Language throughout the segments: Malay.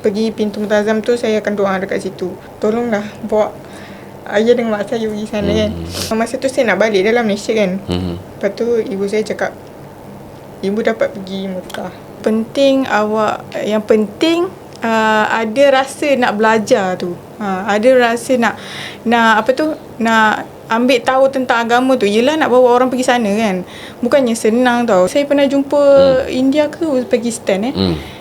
pergi pintu Multazam tu, saya akan doa dekat situ. Tolonglah bawa ayah dengan mak saya pergi sana kan. Masa tu saya nak balik dalam Malaysia kan. Lepas tu ibu saya cakap, ibu dapat pergi Mekah. Yang penting ada rasa nak belajar tu. Ada rasa nak ambil tahu tentang agama tu. Yelah, nak bawa orang pergi sana kan, bukannya senang tau. Saya pernah jumpa India ke Uzbekistan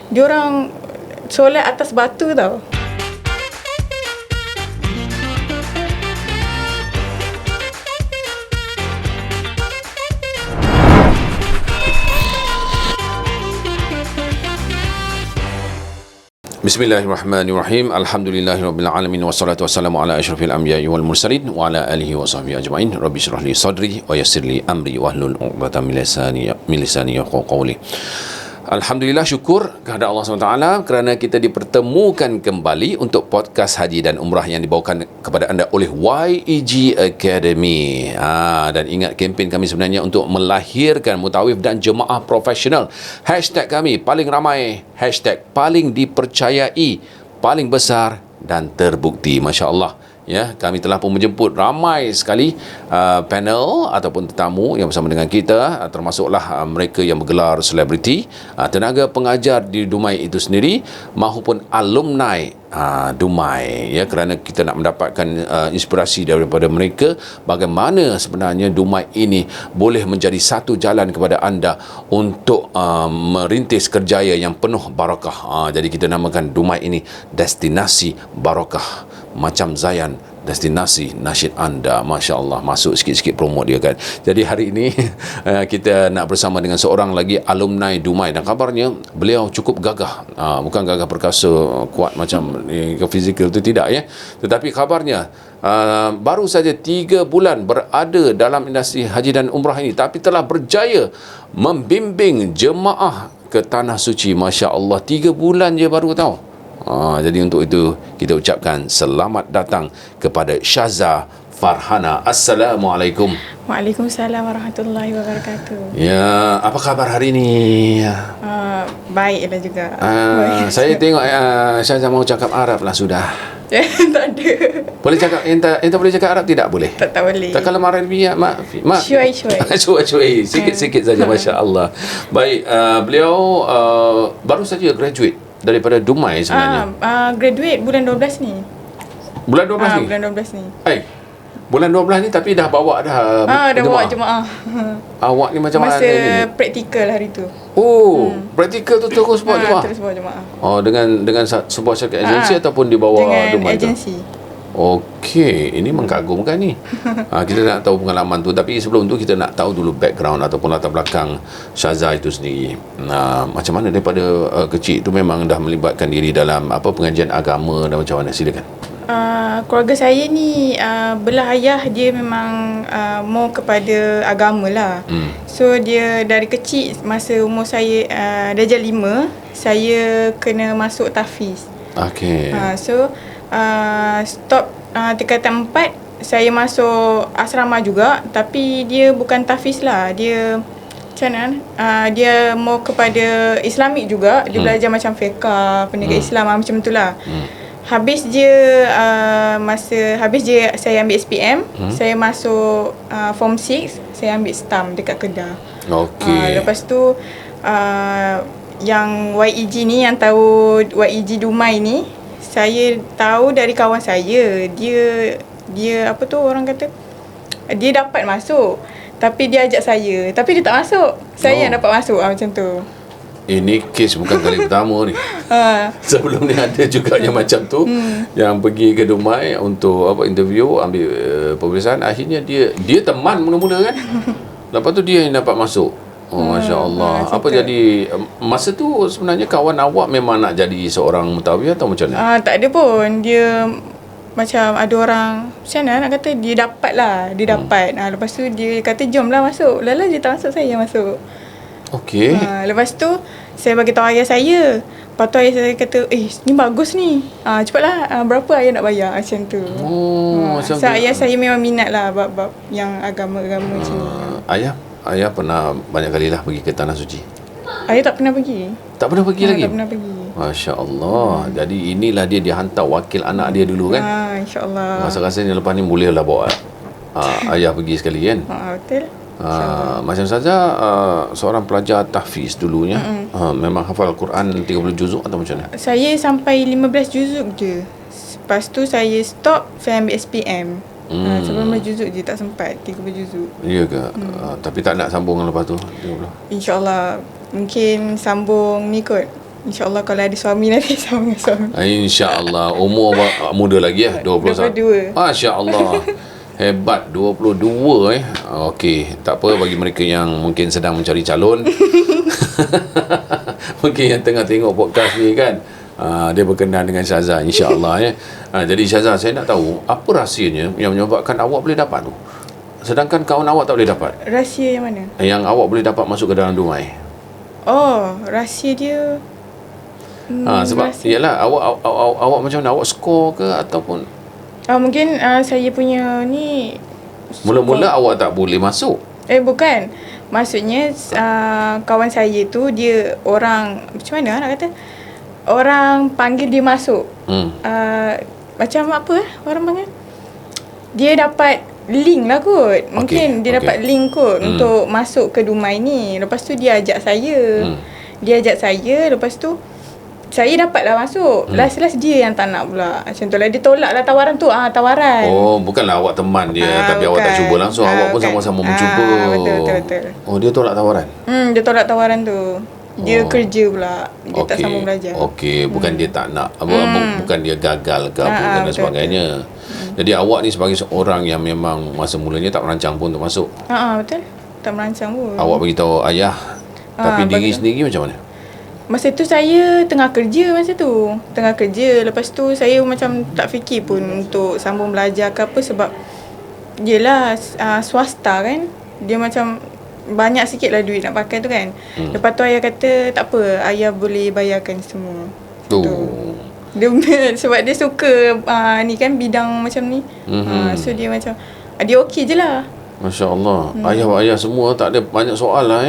diorang solat atas batu tau. Bismillahirrahmanirrahim. Alhamdulillahirabbil alamin wassalatu wassalamu ala asyrafil anbiya'i wal mursalin wa ala alihi wa sahbihi ajma'in. Rabbi shrah li sadri wa yassir li amri wahlul 'uqdatam min lisani yafqahu qawli. Alhamdulillah, syukur kepada Allah SWT kerana kita dipertemukan kembali untuk podcast haji dan umrah yang dibawakan kepada anda oleh YEG Academy. Dan ingat, kempen kami sebenarnya untuk melahirkan mutawif dan jemaah profesional. Hashtag kami paling ramai, hashtag paling dipercayai, paling besar dan terbukti. Masya Allah. Ya, kami telah pun menjemput ramai sekali panel ataupun tetamu yang bersama dengan kita, termasuklah mereka yang bergelar selebriti, tenaga pengajar di Dumai itu sendiri maupun alumni Dumai, ya, kerana kita nak mendapatkan inspirasi daripada mereka bagaimana sebenarnya Dumai ini boleh menjadi satu jalan kepada anda untuk merintis kerjaya yang penuh barakah. Jadi kita namakan Dumai ini destinasi barakah, macam Zayan destinasi nasyid anda. Masya Allah, masuk sikit-sikit promo dia kan. Jadi hari ini kita nak bersama dengan seorang lagi alumni Dumai, dan kabarnya beliau cukup gagah. Bukan gagah perkasa kuat macam fizikal tu, tidak ya, tetapi kabarnya baru saja 3 bulan berada dalam industri haji dan umrah ini, tapi telah berjaya membimbing jemaah ke Tanah Suci. Masya Allah, 3 bulan je baru tahu. Jadi untuk itu kita ucapkan selamat datang kepada Syaza Farhana. Assalamualaikum. Waalaikumsalam warahmatullahi wabarakatuh. Ya, apa khabar hari ini? Baiklah juga. Baik. Saya tengok Syaza mau cakap Arab lah sudah. Tak ada. Boleh cakap, enta boleh cakap Arab tidak? Boleh? Tak boleh. Tak, kalau Arabia mak. Syuai. Syuai. Sikit-sikit saja. Masya Allah. Baik, beliau baru saja graduate daripada Dumai sebenarnya. Graduate bulan 12 ni. Bulan 12 ni? Bulan 12 ni. Bulan 12 ni tapi dah bawa dah bawa jemaah. Awak ni macam mana ni? Masa praktikal hari tu. Praktikal tu terus bawa jemaah? Terus bawa jemaah. Dengan sebuah syarikat agensi ataupun di bawah dengan Dumai tu? agensi. Okey, ini mengagumkan ni. Kita nak tahu pengalaman tu, tapi sebelum tu kita nak tahu dulu background ataupun latar belakang Syaza itu sendiri. Macam mana daripada kecil tu memang dah melibatkan diri dalam pengajian agama dan macam mana? Silakan. Keluarga saya ni belah ayah dia memang more kepada agama lah. So dia dari kecil, masa umur saya darjah 5, saya kena masuk tahfiz. Okey. So stop tingkatan 4, saya masuk asrama juga, tapi dia bukan tahfiz lah. Dia macam mana? Dia more kepada Islamik juga. Dia belajar macam fiqah, pendidikan Islam, macam itulah. Habis dia saya ambil SPM, saya masuk form 6, saya ambil STAM dekat Kedah. Okey. Lepas tu yang YEG ni, yang tahu YEG Dumai ni, saya tahu dari kawan saya. Dia apa tu orang kata, dia dapat masuk, tapi dia ajak saya, tapi dia tak masuk. Saya yang dapat masuk, macam tu. Ini kes bukan kali pertama ni. Sebelum ni ada juga yang macam tu, yang pergi ke Dumai untuk interview, ambil pemeriksaan. Akhirnya dia teman mula-mula kan. Lepas tu dia yang dapat masuk. Masya Allah. Apa jadi masa tu sebenarnya kawan awak memang nak jadi seorang mutawif atau macam mana? Tak ada pun. Dia macam ada orang, macam mana nak kata, dia dapat lah. Dia dapat. Lepas tu dia kata jomlah masuk. Lala je tak masuk, saya masuk. Okey. Lepas tu saya bagi tahu ayah saya. Lepas tu ayah saya kata, ni bagus ni. Cepatlah, berapa ayah nak bayar, macam tu. Macam tu. Ayah saya memang minat lah bab-bab yang agama-agama macam ni. Ayah pernah banyak kali lah pergi ke Tanah Suci? Ayah tak pernah pergi. Tak pernah pergi lagi? Tak pernah pergi. Masya Allah. Jadi inilah dia hantar wakil anak dia dulu kan. InsyaAllah. Rasa-rasanya lepas ni bolehlah bawa ayah pergi sekali kan. Betul. Macam saja seorang pelajar tahfiz dulunya. Memang hafal Quran 30 juzuk atau macam mana? Saya sampai 15 juzuk je. Lepas tu saya stop, saya ambil SPM. Sebelum juzuk je, tak sempat 30 juzuk. Ya ke? Tapi tak nak sambung lepas tu 30? InsyaAllah. Mungkin sambung ni kot. InsyaAllah kalau ada suami nanti sambung dengan suami. InsyaAllah. Umur muda lagi 21. 22. Masya Allah. Hebat, 22 Okey, tak apa bagi mereka yang mungkin sedang mencari calon. Mungkin yang tengah tengok podcast ni kan, dia berkenan dengan Syazah, insya-Allah jadi Syazah, saya nak tahu apa rahsianya yang menyebabkan awak boleh dapat tu, sedangkan kawan awak tak boleh dapat. Rahsia yang mana? Yang awak boleh dapat masuk ke dalam Dumai. Rahsia dia sebab iyalah awak macam mana, awak skor ke ataupun mungkin saya punya ni mula-mula awak tak boleh masuk. Bukan. Maksudnya kawan saya tu dia orang macam mana nak kata, orang panggil dia masuk. Macam apa orang panggil, dia dapat link lah kot. Mungkin dia dapat link kot untuk masuk ke Dumai ni. Lepas tu dia ajak saya. Dia ajak saya, lepas tu saya dapatlah masuk. Last dia yang tak nak pula. Macam tu lah. Dia tolak lah tawaran tu. Tawaran. Bukanlah awak teman dia, tapi awak tak cuba langsung. Awak pun sama-sama mencuba. Betul. Dia tolak tawaran? Dia tolak tawaran tu. Dia kerja pula. Dia tak sambung belajar. Bukan dia tak nak. Bukan dia gagal ke apa dan sebagainya. Jadi awak ni sebagai seorang yang memang masa mulanya tak merancang pun untuk masuk. Betul. Tak merancang pun. Awak beritahu ayah. Tapi diri sendiri macam mana? Masa tu saya tengah kerja Lepas tu saya macam tak fikir pun untuk sambung belajar ke apa. Sebab yelah swasta kan, dia macam banyak sikit lah duit nak pakai tu kan. Lepas tu ayah kata tak apa, ayah boleh bayarkan semua tu. Dia sebab dia suka ni kan, bidang macam ni. So dia macam dia okey je lah. Masya Allah. Ayah semua tak ada banyak soal lah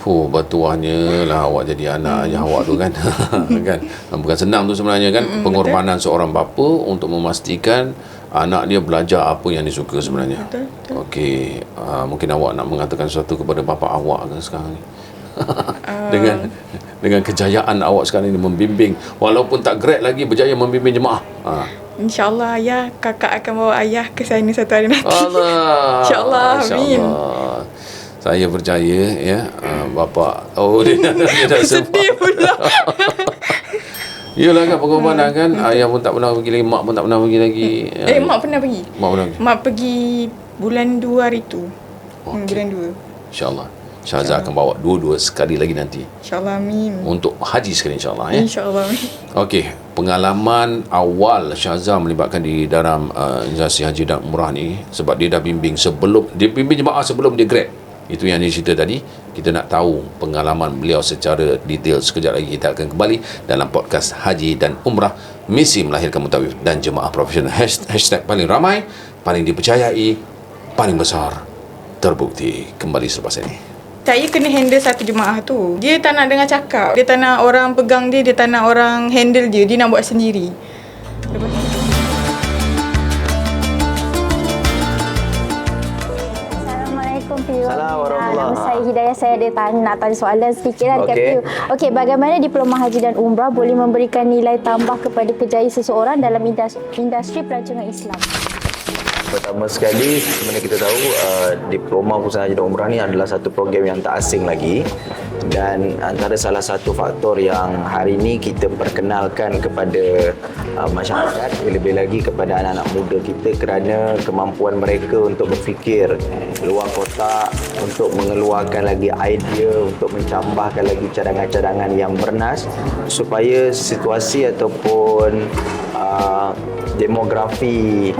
bertuahnya lah awak jadi anak ayah awak tu kan. Kan bukan senang tu sebenarnya kan. Pengorbanan seorang bapa untuk memastikan anak dia belajar apa yang dia suka sebenarnya. Betul. Okey, mungkin awak nak mengatakan sesuatu kepada bapa awak ke sekarang ni? Dengan kejayaan awak sekarang ini membimbing, walaupun tak grad lagi, berjaya membimbing jemaah. InsyaAllah ayah, kakak akan bawa ayah ke sana satu hari nanti. Allah. InsyaAllah. Amin. Saya percaya bapa. Dia dah sedih pula. Yelah kan, pengorbanan kan. Ayah pun tak pernah pergi lagi, mak pun tak pernah pergi lagi. Mak pernah pergi. Mak pergi bulan 2 hari tu. Bulan 2. InsyaAllah Syazah akan bawa dua-dua sekali lagi nanti. InsyaAllah, amin. Untuk haji sekali insyaAllah InsyaAllah, amin. Okey, pengalaman awal Syazah melibatkan di dalam instansi haji dan umrah ni, sebab dia dah bimbing jemaah sebelum dia grad. Itu yang dia cerita tadi. Kita nak tahu pengalaman beliau secara detail. Sekejap lagi kita akan kembali dalam podcast Haji dan Umrah, misi melahirkan mutawif dan jemaah profesional. Hashtag paling ramai, paling dipercayai, paling besar, terbukti. Kembali selepas ini. Saya kena handle satu jemaah tu. Dia tak nak dengar cakap. Dia tak nak orang pegang dia. Dia tak nak orang handle dia. Dia nak buat sendiri. Assalamualaikum Piu. Nama saya Hidayah. Saya ada nak tanya soalan sedikit lah dekat Piu. Okey, bagaimana diploma haji dan umrah boleh memberikan nilai tambah kepada kerjaya seseorang dalam industri perancangan Islam? Pertama sekali, sebenarnya kita tahu diploma khusus haji dan umrah ni adalah satu program yang tak asing lagi, dan antara salah satu faktor yang hari ini kita perkenalkan kepada masyarakat, lebih lagi kepada anak-anak muda kita, kerana kemampuan mereka untuk berfikir luar kotak, untuk mengeluarkan lagi idea, untuk mencambahkan lagi cadangan-cadangan yang bernas, supaya situasi ataupun demografi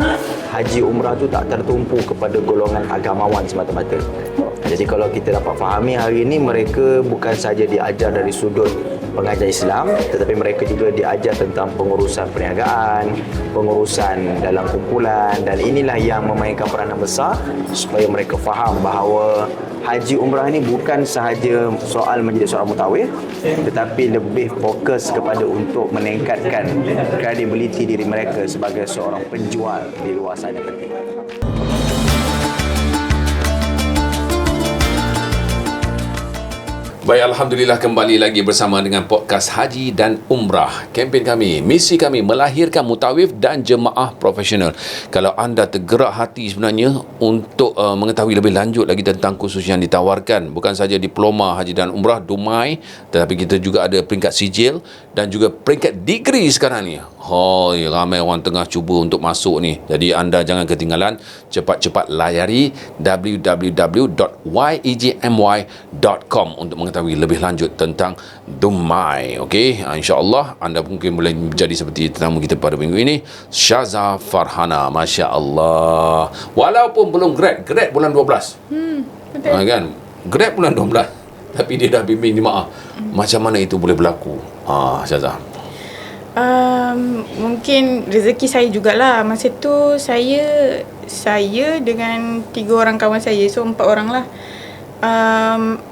haji umrah tu tak tertumpu kepada golongan agamawan semata-mata. Jadi kalau kita dapat fahami hari ini, mereka bukan saja diajar dari sudut pengajar Islam, tetapi mereka juga diajar tentang pengurusan perniagaan, pengurusan dalam kumpulan, dan inilah yang memainkan peranan besar supaya mereka faham bahawa haji umrah ni bukan sahaja soal menjadi seorang mutawif, tetapi lebih fokus kepada untuk meningkatkan kredibiliti diri mereka sebagai seorang penjual di luar sana nanti. Baik, Alhamdulillah kembali lagi bersama dengan podcast Haji dan Umrah. Kempen kami, misi kami melahirkan mutawif dan jemaah profesional. Kalau anda tergerak hati sebenarnya untuk mengetahui lebih lanjut lagi tentang kursus yang ditawarkan, bukan saja diploma Haji dan Umrah Dumai, tetapi kita juga ada peringkat sijil dan juga peringkat degree sekarang ni. Ramai orang tengah cuba untuk masuk ni. Jadi anda jangan ketinggalan, cepat-cepat layari www.yejmy.com untuk mengetahui lebih lanjut tentang Dumai. Okey, insya-Allah anda mungkin boleh menjadi seperti tetamu kita pada minggu ini, Syaza Farhana. Masya-Allah. Walaupun belum grad bulan 12. Betul. Kan? Grad bulan 12. Tapi dia dah bimbing jemaah. Macam mana itu boleh berlaku? Syaza. Mungkin rezeki saya jugalah. Masa tu saya dengan 3 orang kawan saya, so 4 orang lah.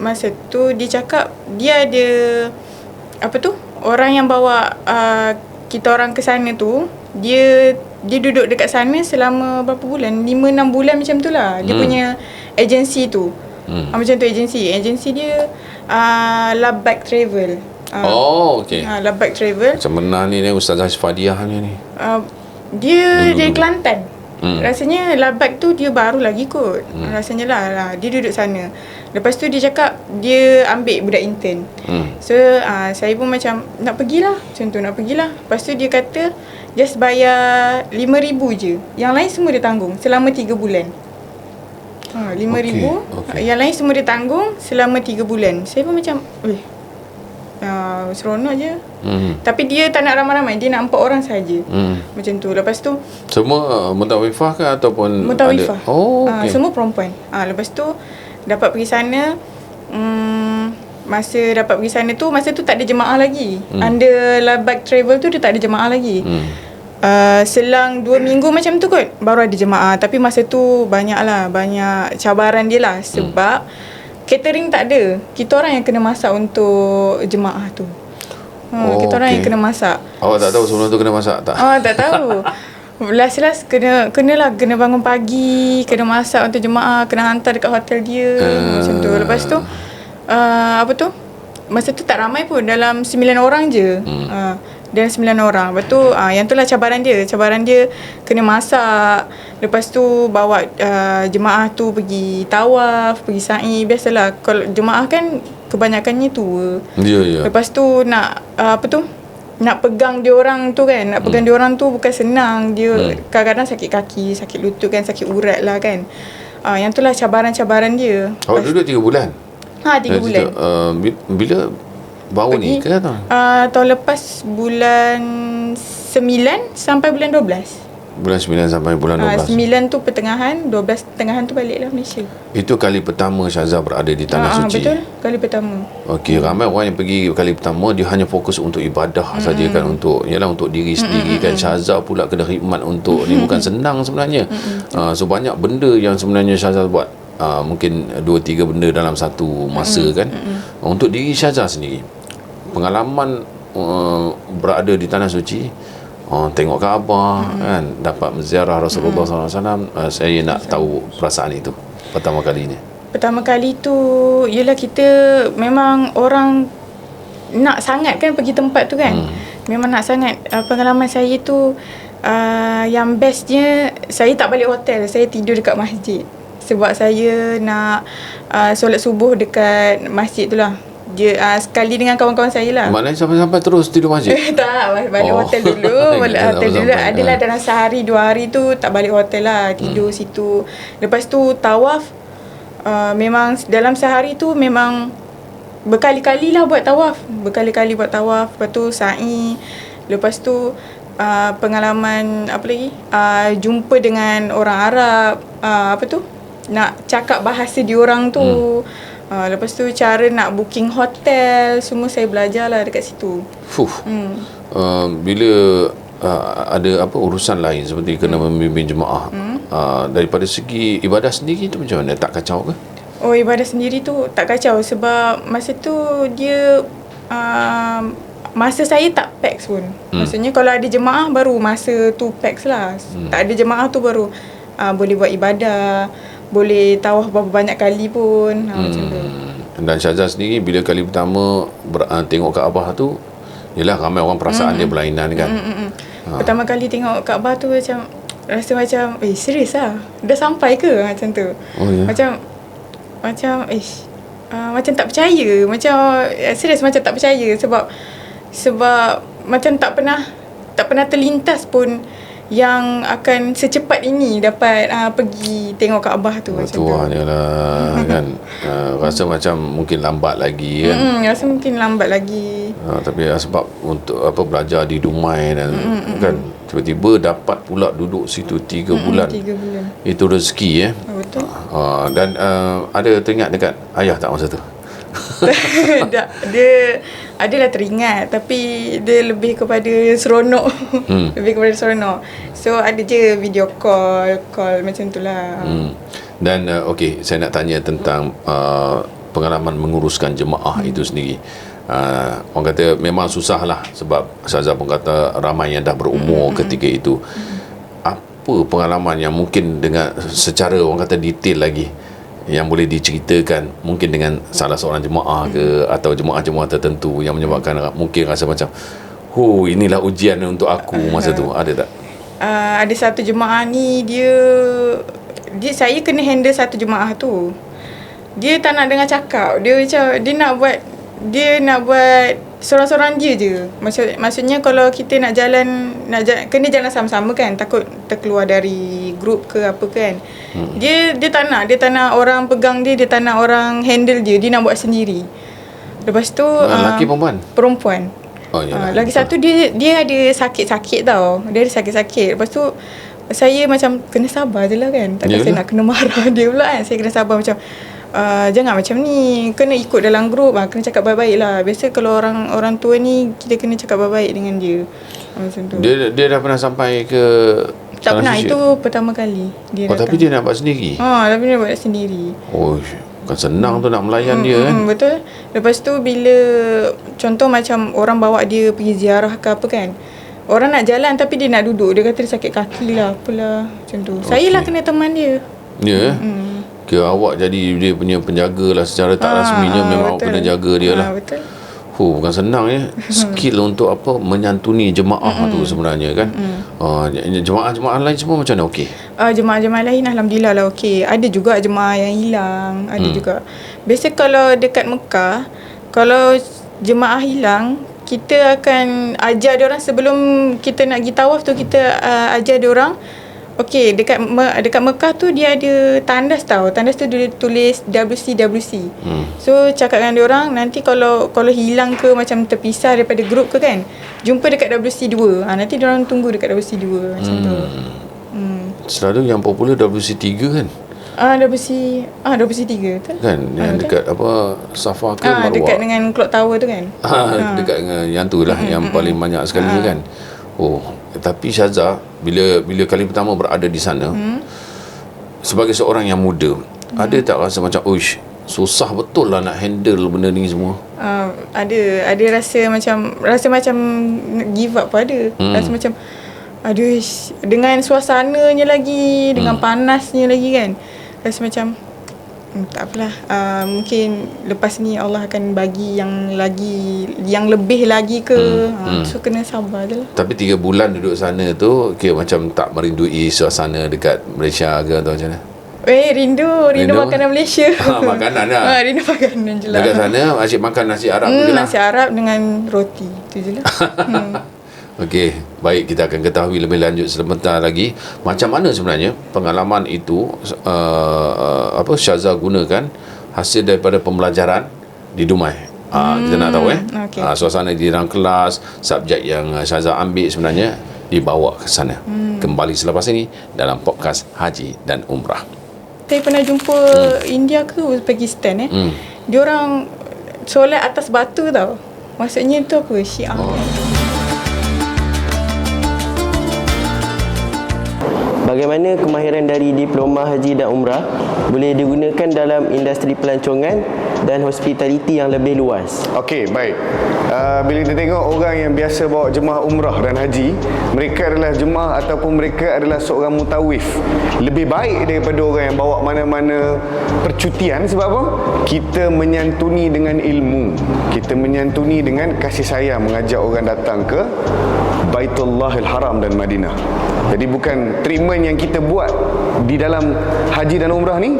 Masa tu dia cakap dia ada orang yang bawa kita orang ke sana tu, dia duduk dekat sana selama berapa bulan, 5-6 bulan macam tu lah. Dia punya agensi tu. Macam tu agensi dia Labbaik Travel. Okey. Labbaik Travel. Macam mana ni Ustazah Fadiah ni? Dia dari Kelantan. Rasanya Labbaik tu dia baru lagi kot. Rasanya lah dia duduk sana. Lepas tu dia cakap dia ambil budak intern. So saya pun macam nak pergilah. Macam tu nak pergilah. Lepas tu dia kata just bayar 5,000 je. Yang lain semua dia tanggung selama 3 bulan. 5,000. Okay. Yang lain semua dia tanggung selama 3 bulan. Saya pun macam seronok je. Tapi dia tak nak ramai-ramai, dia nak 4 orang saja. Macam tu. Lepas tu semua mutawifah ke ataupun mutawifah. Ada? Okay. Semua perempuan. Lepas tu dapat pergi sana. Masa dapat pergi sana tu, masa tu tak ada jemaah lagi. Under Labbaik Travel tu dia tak ada jemaah lagi. Selang 2 minggu macam tu kot baru ada jemaah. Tapi masa tu banyak cabaran dia lah. Sebab catering tak ada. Kita orang yang kena masak untuk jemaah tu. Kita orang yang kena masak. Awak tak tahu sebelum tu kena masak tak? Tak tahu. Last kena bangun pagi, kena masak untuk jemaah, kena hantar dekat hotel dia. Macam tu. Lepas tu masa tu tak ramai pun, dalam 9 orang je. Dan 9 orang. Lepas tu yang tu lah cabaran dia. Cabaran dia kena masak. Lepas tu bawa jemaah tu pergi tawaf, pergi sa'i. Biasalah kalau jemaah kan kebanyakannya tua. Ya. Lepas tu nak nak pegang dia orang tu kan. Nak pegang dia orang tu bukan senang. Dia kadang-kadang sakit kaki, sakit lutut kan, sakit urat lah kan. Yang tu lah cabaran-cabaran dia. Awak duduk 3 bulan? 3 bulan. Bila baru ni ke atau? Tahun lepas bulan 9 sampai bulan 12. Bulan 9 sampai bulan 12. 9 tu pertengahan, 12 pertengahan tu baliklah Malaysia. Itu kali pertama Syaza berada di Tanah Suci. Betul, kali pertama. Okey, ramai orang yang pergi kali pertama dia hanya fokus untuk ibadah saja kan, untuk diri sendiri kan. Syaza pula kena khidmat untuk ni, bukan senang sebenarnya. So banyak benda yang sebenarnya Syaza buat. Mungkin 2-3 benda dalam satu masa kan. Untuk diri Syaza sendiri, pengalaman berada di Tanah Suci, tengok Kaabah kan, dapat menziarah Rasulullah SAW, saya nak tahu perasaan itu pertama kalinya. Pertama kali tu ialah kita memang orang nak sangat kan pergi tempat tu kan. Memang nak sangat. Pengalaman saya tu yang bestnya, saya tak balik hotel, saya tidur dekat masjid. Sebab saya nak solat subuh dekat masjid tu lah. Dia sekali dengan kawan-kawan saya lah. Maknanya sampai-sampai terus tidur masjid? Tak, balik hotel dulu. Balik hotel dulu. Adalah dalam sehari 2 hari tu tak balik hotel lah, tidur situ. Lepas tu tawaf, memang dalam sehari tu memang berkali-kali lah buat tawaf. Lepas tu sa'i. Lepas tu pengalaman apa lagi? Jumpa dengan orang Arab. Nak cakap bahasa diorang tu. Lepas tu cara nak booking hotel, semua saya belajar lah dekat situ. Bila ada urusan lain seperti kena membimbing jemaah, daripada segi ibadah sendiri tu macam mana? Tak kacau ke? Oh, ibadah sendiri tu tak kacau sebab masa tu dia masa saya tak PAX pun. Maksudnya kalau ada jemaah baru masa tu PAX lah. Tak ada jemaah tu baru boleh buat ibadah, boleh tawaf berapa banyak kali pun. Macam tu. Dan Syazah sendiri bila kali pertama tengok Kaabah tu, yelah ramai orang perasaan dia berlainan kan. Pertama kali tengok Kaabah tu macam rasa macam serius lah, dah sampai ke macam tu. Macam macam tak percaya, macam serius macam tak percaya sebab macam tak pernah terlintas pun yang akan secepat ini dapat pergi tengok Kaabah tu. Macam tu lah kan. Rasa macam mungkin lambat lagi kan. Rasa mungkin lambat lagi. Tapi sebab untuk belajar di Dumai dan kan tiba-tiba dapat pula duduk situ 3 bulan. 3 bulan. Itu rezeki Betul. Dan ada teringat dekat ayah tak masa tu? Dia adalah teringat, tapi dia lebih kepada seronok. Lebih kepada seronok. So ada je video call macam tu lah. Dan okey, saya nak tanya tentang pengalaman menguruskan jemaah itu sendiri. Orang kata memang susah lah sebab Syazah pun kata ramai yang dah berumur ketika itu. Apa pengalaman yang mungkin dengan secara orang kata detail lagi yang boleh diceritakan mungkin dengan salah seorang jemaah ke atau jemaah-jemaah tertentu yang menyebabkan mungkin rasa macam inilah ujian untuk aku masa tu, ada tak? Ada satu jemaah ni dia saya kena handle satu jemaah tu. Dia tak nak dengar cakap. Dia macam dia nak buat sorang-sorang dia je. Maksudnya kalau kita nak jalan kena jalan sama-sama kan, takut terkeluar dari grup ke apa kan. Dia tak nak orang pegang dia tak nak orang handle dia nak buat sendiri. Lepas tu lelaki perempuan? Perempuan. Lagi betul. satu dia ada sakit-sakit tau. Dia ada sakit-sakit. Lepas tu saya macam kena sabar je lah kan. Takkan saya nak kena marah dia pula kan. Saya kena sabar macam jangan macam ni, kena ikut dalam grup, kena cakap baik-baik lah. Biasa kalau orang tua ni kita kena cakap baik-baik dengan dia. Macam tu. Dia dah pernah sampai ke tak pernah, itu pertama kali dia datang. Tapi dia nak buat sendiri? Tapi dia buat sendiri. Bukan senang tu nak melayan dia kan. Betul. Lepas tu bila contoh macam orang bawa dia pergi ziarah ke apa kan, orang nak jalan tapi dia nak duduk, dia kata dia sakit kaki lah apalah macam tu. Saya lah kena teman dia. Ya. Kira awak jadi dia punya penjaga lah secara tak rasminya. Memang awak kena jaga dia lah. Betul. Bukan senang skill untuk menyantuni jemaah tu sebenarnya kan. Jemaah-jemaah lain semua macam mana? Okey? Jemaah-jemaah lain alhamdulillah lah okey. Ada juga jemaah yang hilang, ada juga. Biasa kalau dekat Mekah, kalau jemaah hilang, kita akan ajar dia orang sebelum kita nak pergi tawaf tu, kita ajar dia orang. Okey, dekat Mekah tu dia ada tandas tau. Tandas tu dia tulis WC. So cakap dengan dia orang, nanti kalau hilang ke macam terpisah daripada grup ke kan, jumpa dekat WC2. Nanti dia orang tunggu dekat WC2 macam tu. Selalu yang popular WC3 kan? WC3 betul? Kan yang betul? dekat Safa ke Marwah. Dekat dengan Clock Tower tu kan? Dekat dengan yang tu lah yang paling banyak sekali kan. Tapi Syazah bila kali pertama berada di sana, sebagai seorang yang muda, ada tak rasa macam susah betul lah nak handle benda ni semua? Ada rasa macam give up pun ada. Rasa macam dengan suasananya lagi, dengan panasnya lagi kan, rasa macam tak apalah, mungkin lepas ni Allah akan bagi yang lebih lagi ke. So kena sabar je lah. Tapi 3 bulan duduk sana tu macam tak merindui suasana dekat Malaysia ke atau macam mana? Rindu makanan Malaysia. Makanan lah. Rindu makanan je lah. Dekat sana asyik makan nasi Arab je lah. Nasi Arab dengan roti tu je lah. Okey, baik, kita akan ketahui lebih lanjut sebentar lagi macam mana sebenarnya pengalaman itu Syazah gunakan hasil daripada pembelajaran di Dumai. Kita nak tahu suasana di dalam kelas, subjek yang Syazah ambil sebenarnya dibawa ke sana. Kembali selepas ini dalam podcast Haji dan Umrah. Saya pernah jumpa India ke Uzbekistan diorang solat atas batu tau. Maksudnya tu apa? Syiah. bagaimana kemahiran dari diploma haji dan umrah boleh digunakan dalam industri pelancongan dan hospitality yang lebih luas? Okey, baik. Bila kita tengok orang yang biasa bawa jemaah umrah dan haji, mereka adalah jemaah ataupun mereka adalah seorang mutawif. Lebih baik daripada orang yang bawa mana-mana percutian. Sebab apa? Kita menyantuni dengan ilmu. Kita menyantuni dengan kasih sayang, mengajak orang datang ke Baitullahil Haram dan Madinah. Jadi bukan treatment yang kita buat di dalam haji dan umrah ni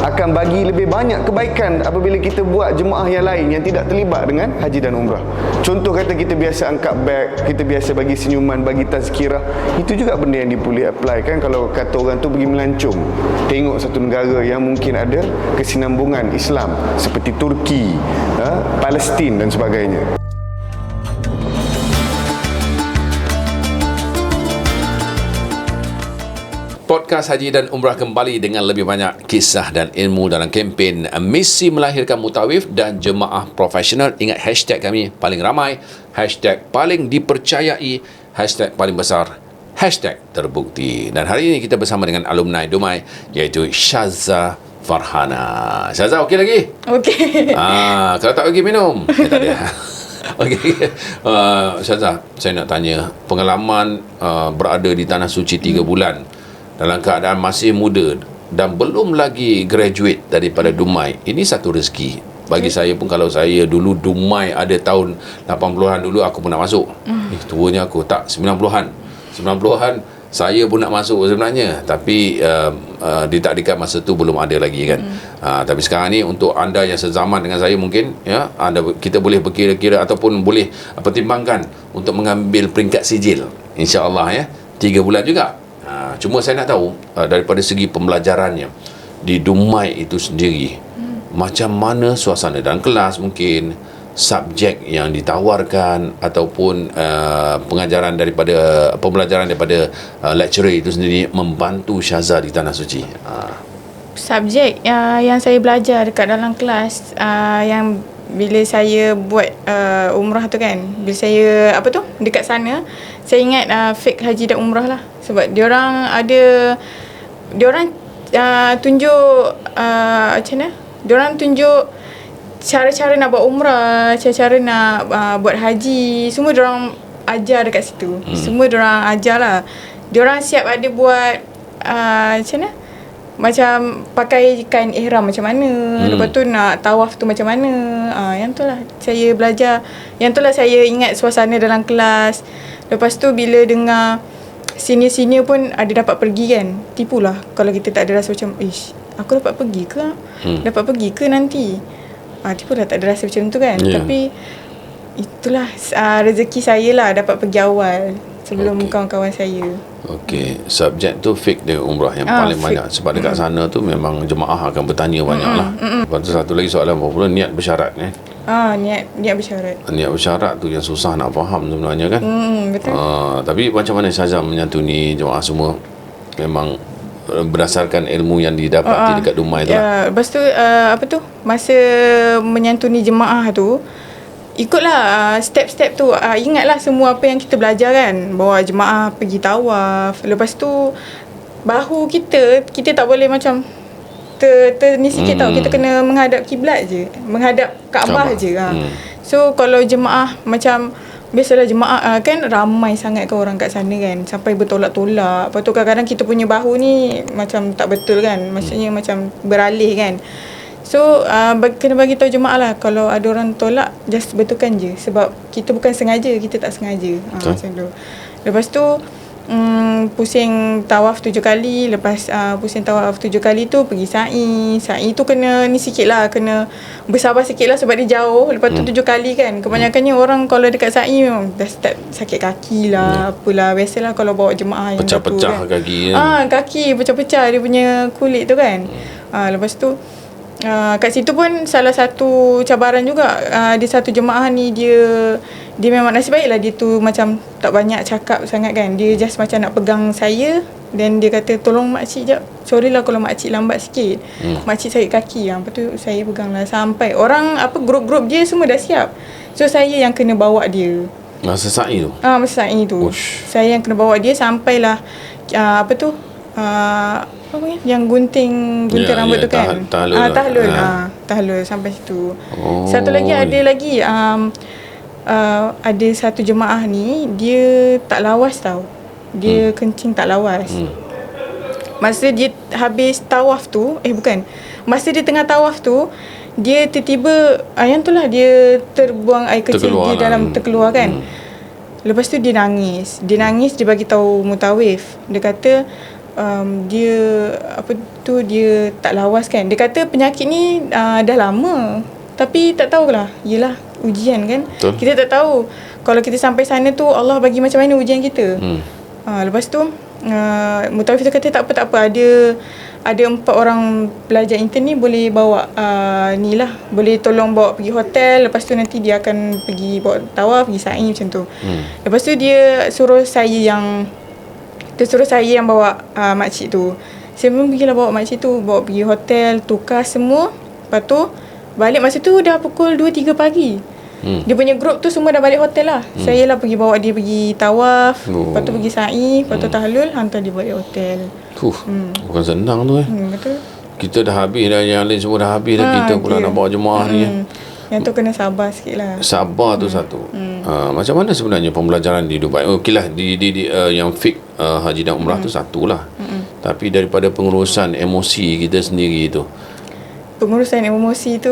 akan bagi lebih banyak kebaikan apabila kita buat jemaah yang lain yang tidak terlibat dengan haji dan umrah. Contoh kata kita biasa angkat beg, kita biasa bagi senyuman, bagi tazkirah. Itu juga benda yang boleh apply kan kalau kata orang tu pergi melancong. Tengok satu negara yang mungkin ada kesinambungan Islam seperti Turki, Palestin dan sebagainya. Podcast Haji dan Umrah kembali dengan lebih banyak kisah dan ilmu dalam kempen Misi Melahirkan Mutawif dan Jemaah Profesional. Ingat hashtag kami paling ramai, hashtag paling dipercayai, hashtag paling besar, hashtag terbukti. Dan hari ini kita bersama dengan alumni Dumai iaitu Syazza Farhana. Syazza okey lagi? Okey. Kalau tak okey minum. Tak ada. Okey. Syazza, saya nak tanya pengalaman berada di Tanah Suci 3 bulan dalam keadaan masih muda dan belum lagi graduate daripada Dumai. Ini satu rezeki. Bagi saya pun, kalau saya dulu Dumai ada tahun 80-an dulu, aku pun nak masuk. Tuanya aku tak 90-an. 90-an saya pun nak masuk sebenarnya, tapi di dekat masa tu belum ada lagi kan. Tapi sekarang ni untuk anda yang sezaman dengan saya mungkin ya, kita boleh berkira-kira ataupun boleh pertimbangkan untuk mengambil peringkat sijil, insya-Allah ya. 3 bulan juga. Cuma saya nak tahu daripada segi pembelajarannya di Dumai itu sendiri, macam mana suasana dalam kelas, mungkin subjek yang ditawarkan ataupun pembelajaran daripada lecturer itu sendiri membantu Syazza di Tanah Suci. Subjek yang saya belajar dekat dalam kelas, yang bila saya buat umrah tu kan, bila saya dekat sana, saya ingat fake haji dan umrah lah. Sebab diorang tunjuk macam mana? Diorang tunjuk cara-cara nak buat umrah, cara-cara nak buat haji. Semua diorang ajar dekat situ. Semua diorang ajar lah. Diorang siap ada buat macam mana? Macam pakai kain ihram macam mana, lepas tu nak tawaf tu macam mana. Yang tu lah saya belajar. Yang tu lah saya ingat suasana dalam kelas. Lepas tu bila dengar senior-senior pun ada dapat pergi kan, tipulah kalau kita tak ada rasa macam aku dapat pergi ke? Dapat pergi ke nanti? Tipulah tak ada rasa macam tu kan. Tapi itulah rezeki saya lah dapat pergi awal sebelum kawan-kawan saya. Okey, subjek tu fake dia umrah yang paling banyak. Sebab dekat sana tu memang jemaah akan bertanya banyak lah. Lepas tu satu lagi soalan, apa pula niat bersyarat kan? Niat bersyarat. Niat bersyarat tu yang susah nak faham sebenarnya kan? Betul. Tapi macam mana Syazza menyantuni jemaah semua? Memang berdasarkan ilmu yang didapati dekat Dumai tu lah. Lepas tu masa menyantuni jemaah tu, ikutlah step-step tu. Ingatlah semua apa yang kita belajar kan. Bawa jemaah pergi tawaf. Lepas tu bahu kita tak boleh macam ni sikit tau. Kita kena menghadap kiblat je, menghadap Kaabah je. So kalau jemaah macam biasalah jemaah kan ramai sangat kan orang kat sana kan, sampai bertolak-tolak. Lepas tu kadang-kadang kita punya bahu ni macam tak betul kan, maksudnya macam beralih kan. So kena bagi tahu jemaah lah, kalau ada orang tolak just betulkan je, sebab kita bukan sengaja, kita tak sengaja. Macam tu. Lepas tu pusing tawaf 7 kali. Lepas pusing tawaf 7 kali tu pergi sa'i tu kena ni sikit lah, kena bersabar sikit lah sebab dia jauh. Lepas tu 7 kali kan, kebanyakannya orang kalau dekat sa'i memang dah start sakit kaki lah, apalah. Biasalah kalau bawa jemaah yang pecah-pecah kan, kaki kan? Kaki pecah-pecah dia punya kulit tu kan. Lepas tu kat situ pun salah satu cabaran juga. Dia satu jemaah ni dia memang nasib baiklah, dia tu macam tak banyak cakap sangat kan. Dia just macam nak pegang saya, dan dia kata tolong makcik jap, sorry lah kalau makcik lambat sikit, makcik sakit kaki. Lepas tu saya pegang lah sampai orang grup-grup dia semua dah siap. So saya yang kena bawa dia masa sa'i tu. Masa sa'i tu saya yang kena bawa dia sampailah apa ni, yang gunting rambut tu kan. Tahlul. Tahlul sampai situ. Satu lagi ada lagi ada satu jemaah ni dia tak lawas tau. Dia kencing tak lawas. Masa dia habis tawaf tu, masa dia tengah tawaf tu, dia tiba-tiba yang tu lah, dia terbuang air kecil di dalam, terkeluar kan. Lepas tu dia nangis, dia bagi tahu mutawif. Dia kata dia dia tak lawas kan. Dia kata penyakit ni dah lama, tapi tak tahulah, yelah ujian kan. Betul. Kita tak tahu kalau kita sampai sana tu Allah bagi macam mana ujian kita. Lepas tu mutawif tu kata tak apa, ada 4 orang pelajar intern ni boleh bawa boleh tolong bawa pergi hotel. Lepas tu nanti dia akan pergi bawa tawaf, pergi sa'i macam tu. Lepas tu dia suruh saya yang bawa makcik tu. Saya pun pergilah bawa makcik tu, bawa pergi hotel, tukar semua. Lepas tu balik masa tu dah pukul 2-3 pagi. Dia punya grup tu semua dah balik hotel lah. Saya lah pergi bawa dia pergi tawaf, lepas tu pergi sa'i, lepas tu tahlul, hantar dia balik hotel. Bukan senang tu Betul. Kita dah habis dah, yang lain semua dah habis dah, kita pula nak bawa jemaah ni. Yang tu kena sabar sikit lah. Sabar tu satu. Macam mana sebenarnya pembelajaran di Dubai? Okeylah, di yang fik haji dan umrah tu satulah. Tapi daripada pengurusan emosi kita sendiri tu, pengurusan emosi tu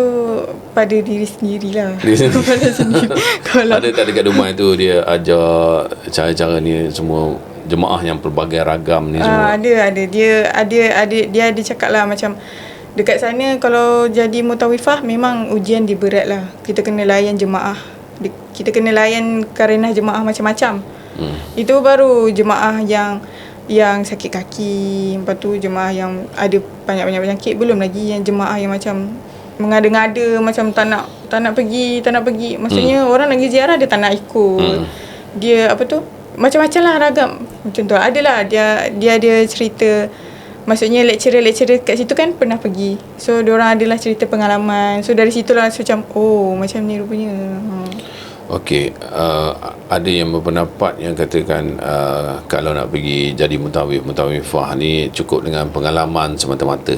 pada diri sendirilah. Pada sendiri. Kalau ada tak dekat Dubai tu dia ajar cara-cara ni semua jemaah yang pelbagai ragam ni semua? Ada. Dia ada cakap lah macam dekat sana kalau jadi mutawifah memang ujian dia berat lah. Kita kena layan jemaah. Kita kena layan karenah jemaah macam-macam. Itu baru jemaah yang sakit kaki, lepas tu jemaah yang ada banyak-banyak penyakit, belum lagi yang jemaah yang macam mengada-ngada, macam tak nak pergi. Maksudnya orang lagi ziarah dia tak nak ikut. Dia macam-macam lah, ragam. Macam tu adalah dia ada cerita. Maksudnya lecturer kat situ kan pernah pergi. So diorang adalah cerita pengalaman. So dari situlah macam macam ni rupanya. Okey, ada yang berpendapat yang katakan kalau nak pergi jadi mutawifah ni cukup dengan pengalaman semata-mata.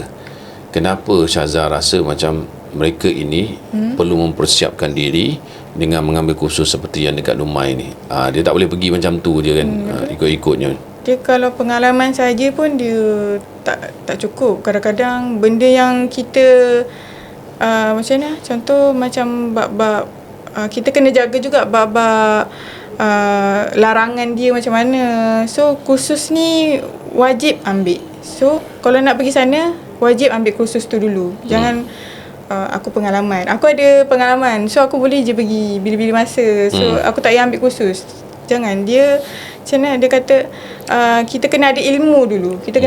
Kenapa Syazah rasa macam mereka ini perlu mempersiapkan diri dengan mengambil kursus seperti yang dekat Dubai ni? Dia tak boleh pergi macam tu je kan, ikut-ikutnya. Dia kalau pengalaman saja pun dia tak cukup. Kadang-kadang benda yang kita macam mana? Contoh macam bab kita kena jaga juga bab larangan dia macam mana. So kursus ni wajib ambil. So kalau nak pergi sana wajib ambil kursus tu dulu. Jangan aku ada pengalaman, so aku boleh je pergi bila-bila masa. So aku tak payah ambil kursus. Jangan. Dia macam mana dia kata, kita kena ada ilmu dulu. Kita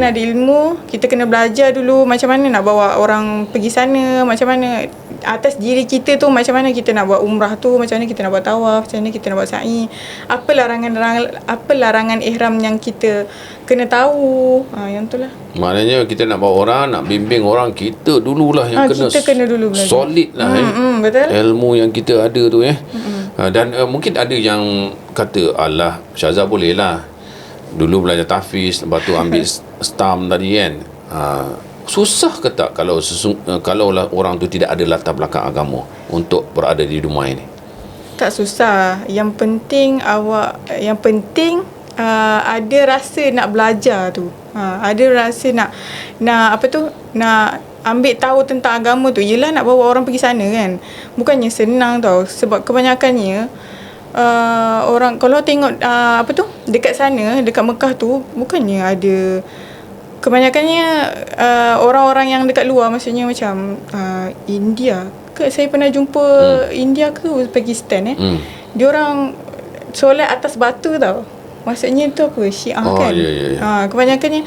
kena belajar dulu macam mana nak bawa orang pergi sana, macam mana atas diri kita tu, macam mana kita nak buat umrah tu, macam mana kita nak buat tawaf, macam mana kita nak buat sa'i, apa larangan ihram yang kita kena tahu. Yang tu lah. Maknanya kita nak bawa orang, nak bimbing orang, kita dululah yang kita kena dulu belajar. Solid lah betul. Ilmu yang kita ada tu dan mungkin ada yang kata, alah Syazah boleh lah dulu belajar tahfiz, lepas tu ambil stam tadi kan. Susah ke tak kalau orang tu tidak ada latar belakang agama untuk berada di Dubai ni? Tak susah. Yang penting ada rasa nak belajar tu. Ada rasa nak ambil tahu tentang agama tu. Yelah nak bawa orang pergi sana kan. Bukannya senang tau. Sebab kebanyakannya orang kalau tengok dekat sana, dekat Mekah tu, bukannya ada. Kebanyakannya orang-orang yang dekat luar, maksudnya macam India ke, saya pernah jumpa India ke Uzbekistan diorang solat atas batu tau. Maksudnya tu apa, Syiah kan. Kebanyakannya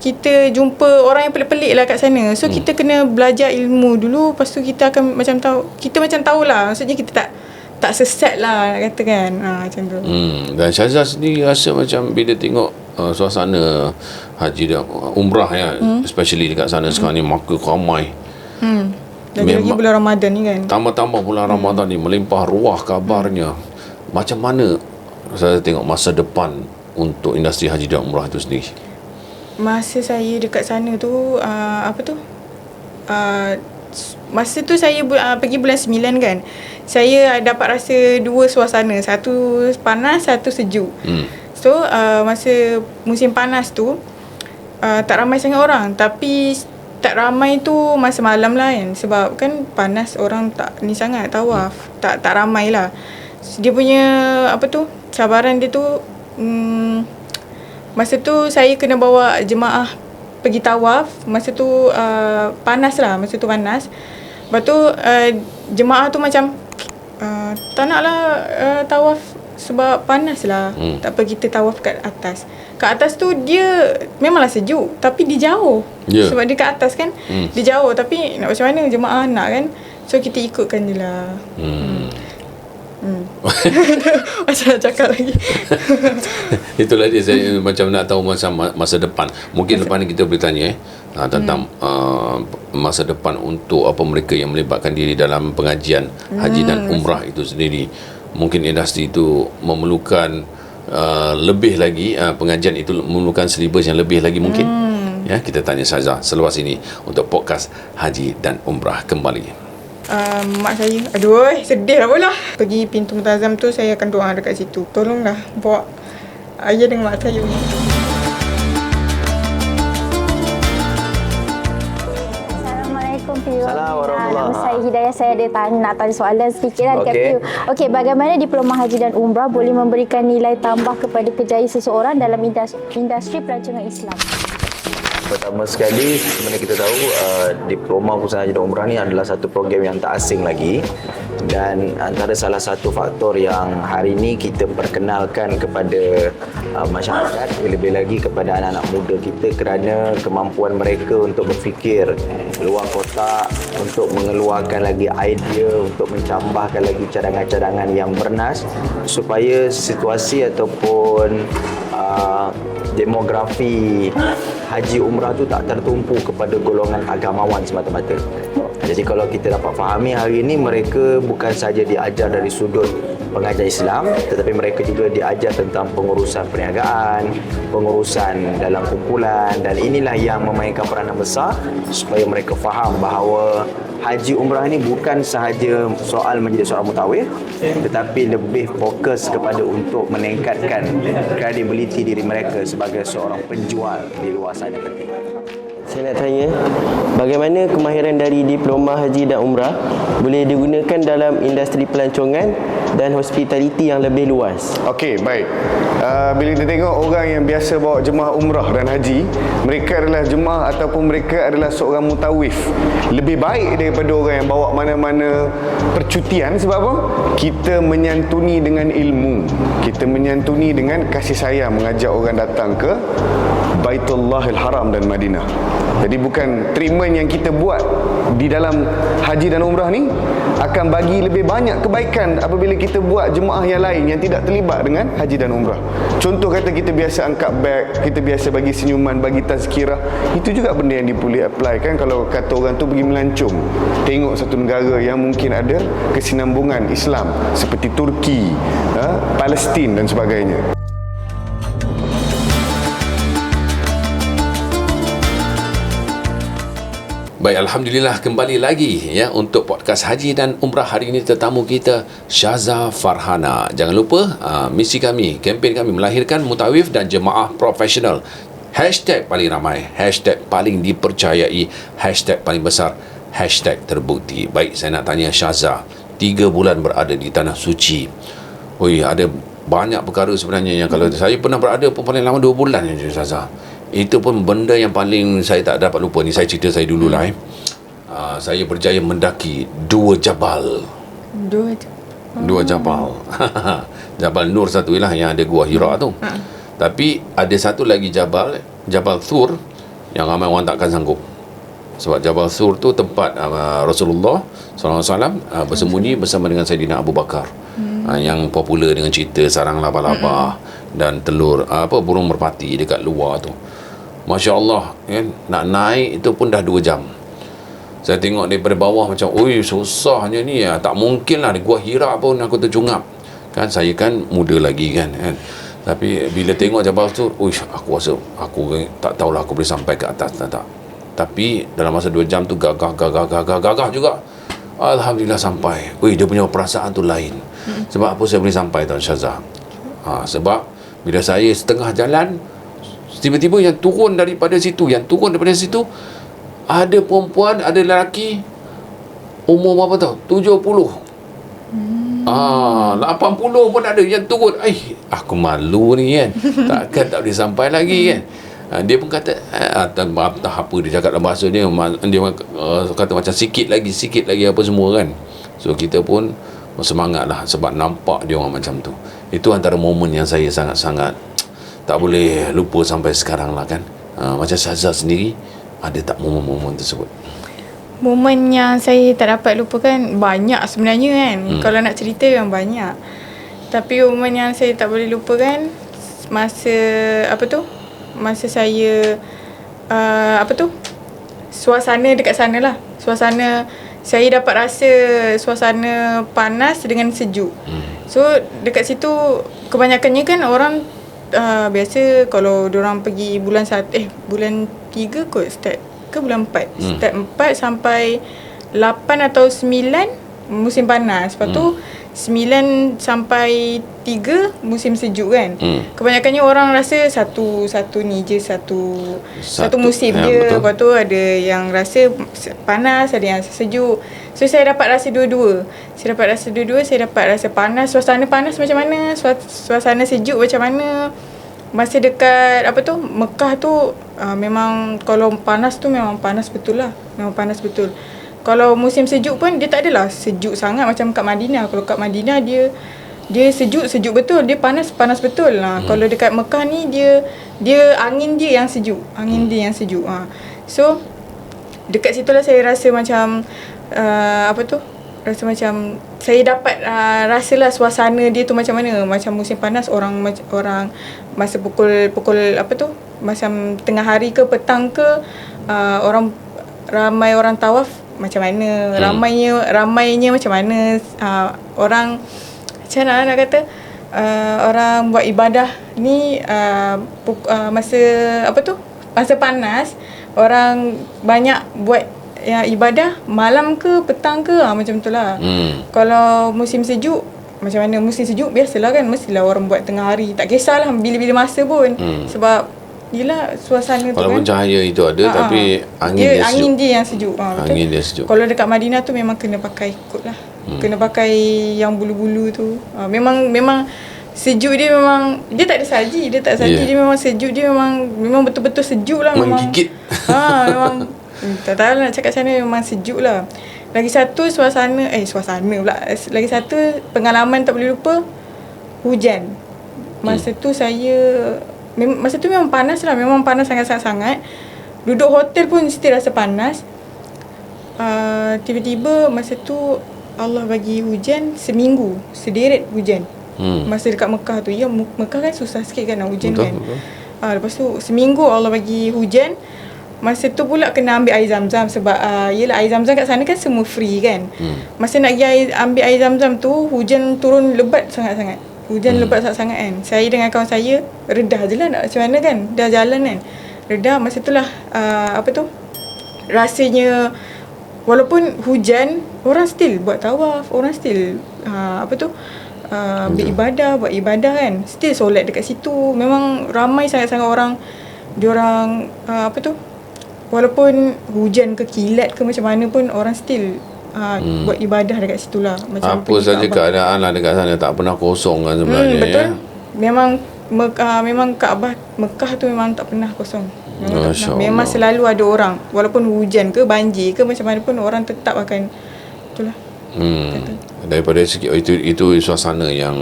kita jumpa orang yang pelik-pelik lah kat sana. So kita kena belajar ilmu dulu, lepas tu kita akan macam tahulah. Maksudnya kita tak sesat lah nak kata kan. Macam tu. Dan Syazah sendiri rasa macam bila tengok suasana haji dan umrah especially dekat sana sekarang ni, maka ramai. Dan lagi bulan Ramadan ni kan. Tambah-tambah bulan Ramadan ni melimpah ruah kabarnya. Macam mana saya tengok masa depan untuk industri haji dan umrah itu sendiri? masa saya dekat sana tu masa tu saya pergi bulan 9 kan. Saya dapat rasa dua suasana, satu panas, satu sejuk. So masa musim panas tu tak ramai sangat orang, tapi tak ramai tu masa malam lah kan, sebab kan panas, orang tak ni sangat tawaf, tak ramai lah. Dia punya cabaran dia tu, masa tu saya kena bawa jemaah pergi tawaf. Masa tu panas lah, masa tu panas. Lepas tu jemaah tu macam tak nak lah tawaf sebab panas lah. Tak apa, kita tawaf kat atas. Kat atas tu dia memanglah sejuk, tapi dia jauh. Sebab dia kat atas kan, dia jauh. Tapi nak macam mana, jemaah nak kan. So kita ikutkan je lah. Macam nak cakap lagi. Itulah dia, saya macam nak tahu masa depan. Mungkin lepas ni kita boleh tanya tentang masa depan untuk mereka yang melibatkan diri dalam pengajian haji dan umrah itu sendiri. Mungkin industri itu memerlukan lebih lagi, pengajian itu memerlukan silibus yang lebih lagi mungkin. Ya, kita tanya Syazah selepas ini untuk podcast Haji dan Umrah kembali. Mak saya, aduh sedih lah pula. Pergi pintu Multazam tu, saya akan doa dekat situ. Tolonglah bawa ayah dengan mak saya. Assalamualaikum Piu. Assalamualaikum warahmatullahi. Nama saya Hidayah. Saya ada nak tanya soalan sedikit dekat Piu. Okey, bagaimana diploma haji dan umrah boleh memberikan nilai tambah kepada kerjaya seseorang dalam industri pelancongan Islam? Pertama sekali, sebenarnya kita tahu diploma Usaha Haji dan Umrah ni adalah satu program yang tak asing lagi, dan antara salah satu faktor yang hari ini kita perkenalkan kepada masyarakat, lebih lagi kepada anak-anak muda kita, kerana kemampuan mereka untuk berfikir luar kotak, untuk mengeluarkan lagi idea, untuk mencampahkan lagi cadangan-cadangan yang bernas, supaya situasi ataupun demografi haji umrah tu tak tertumpu kepada golongan agamawan semata-mata. Jadi kalau kita dapat fahami hari ini, mereka bukan saja diajar dari sudut pengajar Islam, tetapi mereka juga diajar tentang pengurusan perniagaan, pengurusan dalam kumpulan, dan inilah yang memainkan peranan besar supaya mereka faham bahawa haji umrah ini bukan sahaja soal menjadi seorang mutawif, tetapi lebih fokus kepada untuk meningkatkan kredibiliti diri mereka sebagai seorang penjual di luar sana. Saya nak tanya, bagaimana kemahiran dari diploma haji dan umrah boleh digunakan dalam industri pelancongan dan hospitality yang lebih luas? Okey, baik. Bila kita tengok orang yang biasa bawa jemaah umrah dan haji, mereka adalah jemaah ataupun mereka adalah seorang mutawif. Lebih baik daripada orang yang bawa mana-mana percutian. Sebab apa? Kita menyantuni dengan ilmu. Kita menyantuni dengan kasih sayang, mengajak orang datang ke Baitullahil Haram dan Madinah. Jadi bukan treatment yang kita buat di dalam haji dan umrah ni akan bagi lebih banyak kebaikan apabila kita buat jemaah yang lain yang tidak terlibat dengan haji dan umrah. Contoh kata kita biasa angkat beg, kita biasa bagi senyuman, bagi tazkirah, itu juga benda yang boleh apply kan kalau kata orang tu pergi melancong, tengok satu negara yang mungkin ada kesinambungan Islam seperti Turki, Palestin dan sebagainya. Baik, Alhamdulillah kembali lagi ya untuk podcast Haji dan Umrah. Hari ini tetamu kita Syazah Farhana. Jangan lupa misi kami, kempen kami melahirkan mutawif dan jemaah profesional. Hashtag paling ramai, hashtag paling dipercayai, hashtag paling besar, hashtag terbukti. Baik, saya nak tanya Syazah, 3 bulan berada di Tanah Suci. Oi, ada banyak perkara sebenarnya yang kalau saya pernah berada pun paling lama 2 bulan je Syazah. Itu pun benda yang paling saya tak dapat lupa. Ni saya cerita saya dulu lah. Saya berjaya mendaki 2 jabal. 2 jabal. Jabal Nur satu lah yang ada Gua Hira tu. Tapi ada satu lagi jabal, Jabal Thur, yang ramai orang takkan sanggup. Sebab Jabal Thur tu tempat Rasulullah SAW bersembunyi bersama dengan Saidina Abu Bakar. Yang popular dengan cerita sarang laba-laba dan telur burung merpati dekat luar tu. Masya Allah kan, nak naik itu pun dah 2 jam. Saya tengok daripada bawah macam, oi susahnya ni ya. Tak mungkin lah di Gua Hira pun aku tercungap. Kan saya kan muda lagi kan. Tapi bila tengok Jabal tu, uish, aku rasa aku tak tahulah aku boleh sampai ke atas tak. Tapi dalam masa 2 jam tu gagah juga. Alhamdulillah sampai. Dia punya perasaan tu lain. Sebab apa saya boleh sampai Tuan Syazah? Sebab bila saya setengah jalan, tiba-tiba yang turun daripada situ, ada perempuan, ada lelaki, umur berapa tau? 70. 80 pun ada yang turun. Aku malu ni kan. Takkan tak boleh sampai lagi kan. Dia pun kata entah apa dia cakap dalam bahasa dia kata macam sikit lagi apa semua kan. So kita pun semangat lah sebab nampak dia orang macam tu. Itu antara momen yang saya sangat-sangat tak boleh lupa sampai sekarang lah kan. Macam Syazah sendiri, ada tak momen-momen tersebut? Momen yang saya tak dapat lupakan banyak sebenarnya kan. Kalau nak cerita memang banyak. Tapi momen yang saya tak boleh lupakan masa saya suasana dekat sana lah. Suasana saya dapat rasa suasana panas dengan sejuk. So dekat situ kebanyakannya kan orang biasa kalau diorang pergi bulan 3 kot start ke bulan 4. Start 4 sampai 8 atau 9 musim panas. Lepas tu 9 sampai 3 musim sejuk kan. Kebanyakannya orang rasa satu ni je, satu musim je. Betul. Lepas tu ada yang rasa panas, ada yang sejuk. So saya dapat rasa dua-dua. Saya dapat rasa panas, suasana panas macam mana, suasana sejuk macam mana. Masa dekat Mekah tu memang kalau panas tu memang panas betul lah. Memang panas betul. Kalau musim sejuk pun dia tak adalah sejuk sangat macam kat Madinah. Kalau kat Madinah dia sejuk betul, dia panas betul. Kalau dekat Mekah ni dia angin dia yang sejuk. So dekat situlah saya rasa macam rasa macam saya dapat rasalah suasana dia tu macam mana. Macam musim panas orang masa pukul macam tengah hari ke petang ke ramai orang tawaf macam mana, ramainya macam mana, orang macam mana nak kata, orang buat ibadah ni masa panas orang banyak buat ibadah malam ke petang ke, macam tu lah. Kalau musim sejuk macam mana, musim sejuk biasalah kan, mestilah orang buat tengah hari, tak kisahlah bila-bila masa pun. Sebab yelah suasana tu walaupun kan cahaya itu ada tapi angin dia yang sejuk. Angin dia sejuk. Kalau dekat Madinah tu memang kena pakai kot lah. Kena pakai yang bulu-bulu tu. Memang sejuk dia memang, dia tak ada salji, dia memang sejuk dia memang betul-betul sejuk lah. Menggigit. Memang tak tahu nak cakap sana, memang sejuk lah. Lagi satu suasana pula. Lagi satu pengalaman tak boleh lupa, hujan. Masa tu masa tu memang panas lah. Memang panas sangat-sangat. Duduk hotel pun still rasa panas. Tiba-tiba masa tu Allah bagi hujan seminggu sederet hujan. Masa dekat Mekah tu. Ya, Mekah kan susah sikit kan nak hujan. Betul, kan. Lepas tu seminggu Allah bagi hujan. Masa tu pula kena ambil air zam-zam. Sebab yelah air zam-zam kat sana kan semua free kan. Masa nak pergi ambil air zam-zam tu, hujan turun lebat sangat-sangat. Lebat sangat-sangat kan. Saya dengan kawan saya redah je lah, nak macam mana kan. Dah jalan kan, redah. Masa tu lah rasanya walaupun hujan, orang still buat tawaf, orang still buat ibadah kan. Still solat dekat situ. Memang ramai sangat-sangat orang. Diorang walaupun hujan ke kilat ke macam mana pun, orang still buat ibadah dekat situ lah. Macam apa saja keadaan lah dekat sana, tak pernah kosong kan sebenarnya. Betul. Memang Kaabah Mekah tu memang tak pernah kosong. Memang selalu ada orang. Walaupun hujan ke banjir ke macam mana pun, orang tetap akan itulah. Daripada segi itu suasana yang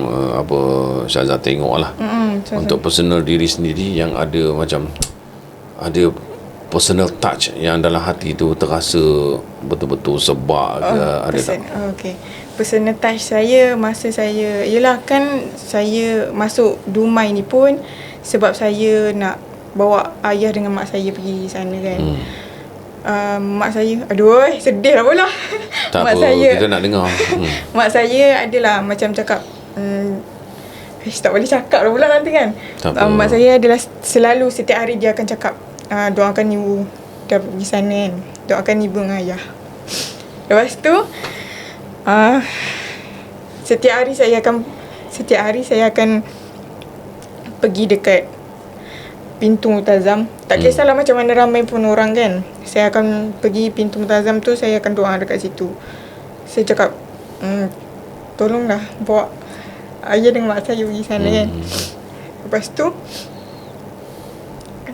Syazah tengok lah. Untuk personal diri sendiri yang ada personal touch yang dalam hati tu terasa betul-betul sebab ke, ada tak? Okay. Personal touch saya masa saya, yelah kan saya masuk Dumai ni pun sebab saya nak bawa ayah dengan mak saya pergi sana kan. Mak saya, sedih lah pula. Tak mak apa, saya, kita nak dengar. Mak saya adalah macam cakap, Tak boleh cakap pula nanti kan. Tak apa. Mak saya adalah selalu setiap hari dia akan cakap, doakan ibu dah pergi sana kan. Doakan ibu dengan ayah. Lepas tu setiap hari saya akan pergi dekat pintu Multazam. Tak kisahlah macam mana ramai pun orang kan. Saya akan pergi pintu Multazam tu, saya akan doa dekat situ. Saya cakap, tolonglah bawa ayah dengan mak saya pergi sana kan. Lepas tu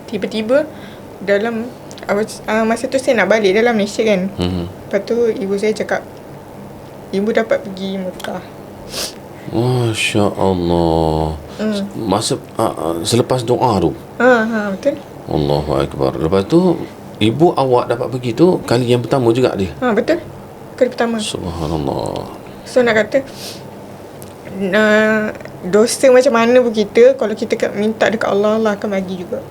tiba-tiba dalam masa tu saya nak balik dalam Malaysia kan. Lepas tu ibu saya cakap, ibu dapat pergi Mekah. Masya Allah. Masa selepas doa tu. Betul. Allahu Akbar. Lepas tu ibu awak dapat pergi tu kali yang pertama juga dia. Betul. Kali pertama. Subhanallah. So nak kata dosa macam mana pun kita, kalau kita minta dekat Allah, Allah akan bagi juga.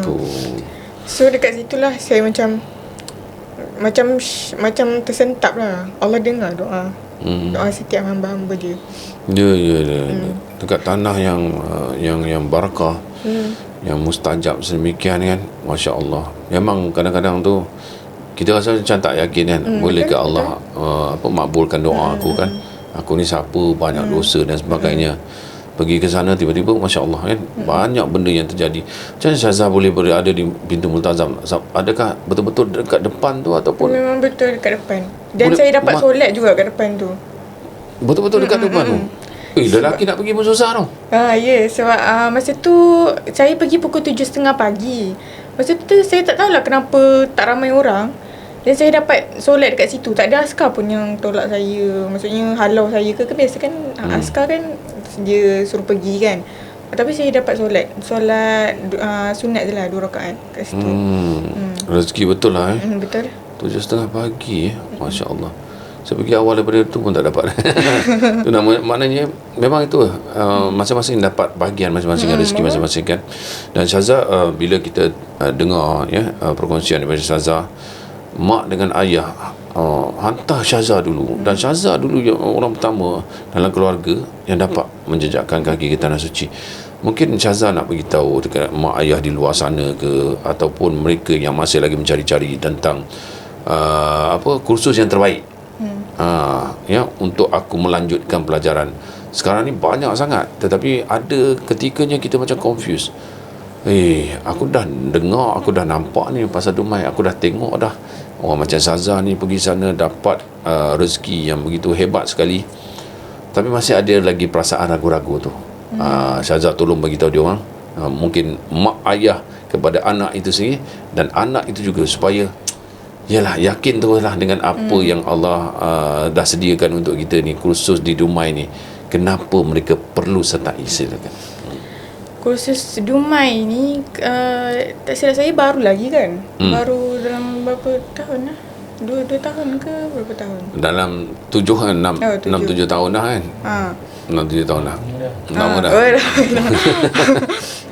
Tu. So dekat situlah saya macam tersentap lah. Allah dengar doa. Doa setiap hamba-hamba dia. Ya. Dekat tanah yang barakah, yang mustajab sedemikian kan. Masya Allah. Memang kadang-kadang tu kita rasa macam tak yakin kan. Boleh ke Allah makbulkan doa aku kan. Aku ni siapa, banyak dosa dan sebagainya. Pergi ke sana tiba-tiba Masya Allah kan, banyak benda yang terjadi. Macam mana Syazah boleh berada di pintu Multazam? Adakah betul-betul dekat depan tu ataupun? Memang betul dekat depan. Dan boleh, saya dapat solat juga kat depan tu. Betul-betul dekat depan tu? Lelaki nak pergi pun susah tau. Ya, sebab masa tu saya pergi pukul 7.30 pagi. Masa tu saya tak tahulah kenapa tak ramai orang. Dan saya dapat solat dekat situ. Tak ada askar pun yang tolak saya. Maksudnya halau saya ke. Biasa kan askar kan dia suruh pergi kan. Tapi saya dapat solat sunat je lah 2 rakaat kat situ. Rezeki betul lah Betul. 7.30 pagi Masya Allah. Saya pergi awal daripada tu pun tak dapat. Itu maknanya memang itu masing-masing dapat bahagian masing-masing, rezeki masing-masing kan. Dan Syazah, bila kita dengar perkongsian daripada Syazah, mak dengan ayah hantar Syazah dulu. Dan Syazah dulu yang orang pertama dalam keluarga yang dapat menjejakkan kaki ke tanah suci. Mungkin Syazah nak beritahu dekat mak ayah di luar sana ke, ataupun mereka yang masih lagi mencari-cari tentang kursus yang terbaik untuk aku melanjutkan pelajaran. Sekarang ni banyak sangat, tetapi ada ketikanya kita macam confused. Aku dah dengar, aku dah nampak ni pasal Dumai, aku dah tengok dah orang macam Syazah ni pergi sana dapat rezeki yang begitu hebat sekali, tapi masih ada lagi perasaan ragu-ragu tu. Syazah tolong beritahu dia orang, mungkin mak ayah kepada anak itu sendiri, dan anak itu juga, supaya yakin tu lah dengan apa yang Allah dah sediakan untuk kita ni, kursus di Dumai ni. Kenapa mereka perlu sertai, silakan. Kursus Dumai ni tak silap saya baru lagi kan. Baru dalam berapa tahun lah, 2 tahun ke berapa tahun, dalam 6-7 tahun dah kan. 6-7 tahun dah. Lama dah.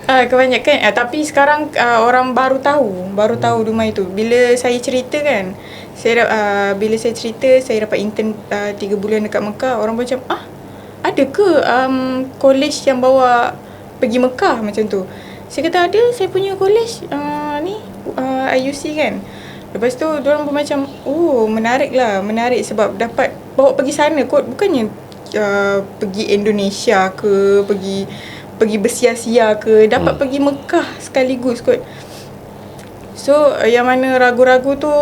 Kebanyakan tapi sekarang orang baru tahu Dumai tu. Bila saya cerita kan, bila saya cerita saya dapat intern 3 bulan dekat Mekah, orang macam ada ke college yang bawa pergi Mekah macam tu. Saya kata ada, saya punya college IUC kan. Lepas tu diorang pun macam menarik sebab dapat bawa pergi sana kot, bukannya pergi Indonesia ke, pergi bersia-sia ke, dapat pergi Mekah sekaligus kot. So yang mana ragu-ragu tu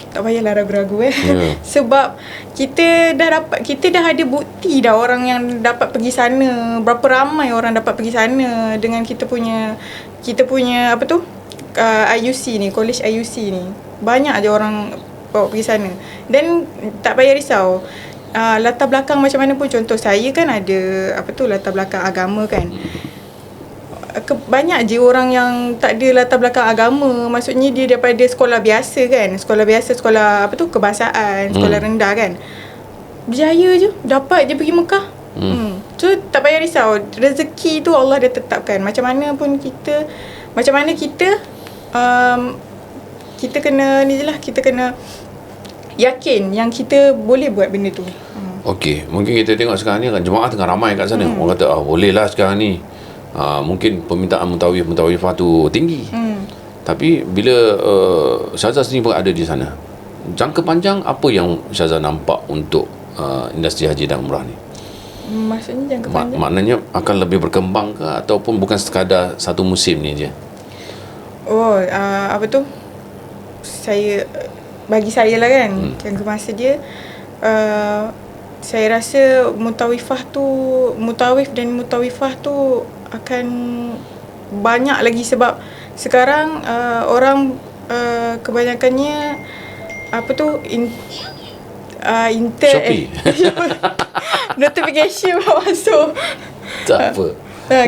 tak payahlah ragu-ragu sebab kita dah ada bukti dah orang yang dapat pergi sana. Berapa ramai orang dapat pergi sana dengan kita punya IUC ni, college IUC ni. Banyak aja orang bawa pergi sana. Dan tak payah risau, latar belakang macam mana pun. Contoh saya kan ada latar belakang agama kan. Banyak je orang yang tak ada latar belakang agama. Maksudnya dia daripada sekolah biasa kan, sekolah kebahasaan, sekolah rendah kan, berjaya je, dapat je pergi Mekah. So tak payah risau, rezeki tu Allah dah tetapkan. Macam mana kita kena ni je lah, kita kena yakin yang kita boleh buat benda tu. Okey, mungkin kita tengok sekarang ni kan jemaah tengah ramai kat sana. Orang kata boleh lah sekarang ni. Mungkin permintaan mutawifah tu tinggi. Tapi bila Syazah sendiri pun ada di sana, jangka panjang apa yang Syazah nampak untuk industri haji dan umrah ni? Maksudnya jangka panjang? Maknanya akan lebih berkembang ke ataupun bukan sekadar satu musim ni je? Apa tu? Bagi saya lah kan, jangka masa dia, saya rasa mutawif dan mutawifah tu akan banyak lagi sebab sekarang orang kebanyakannya apa tu Shopee. notification masuk. Tak apa.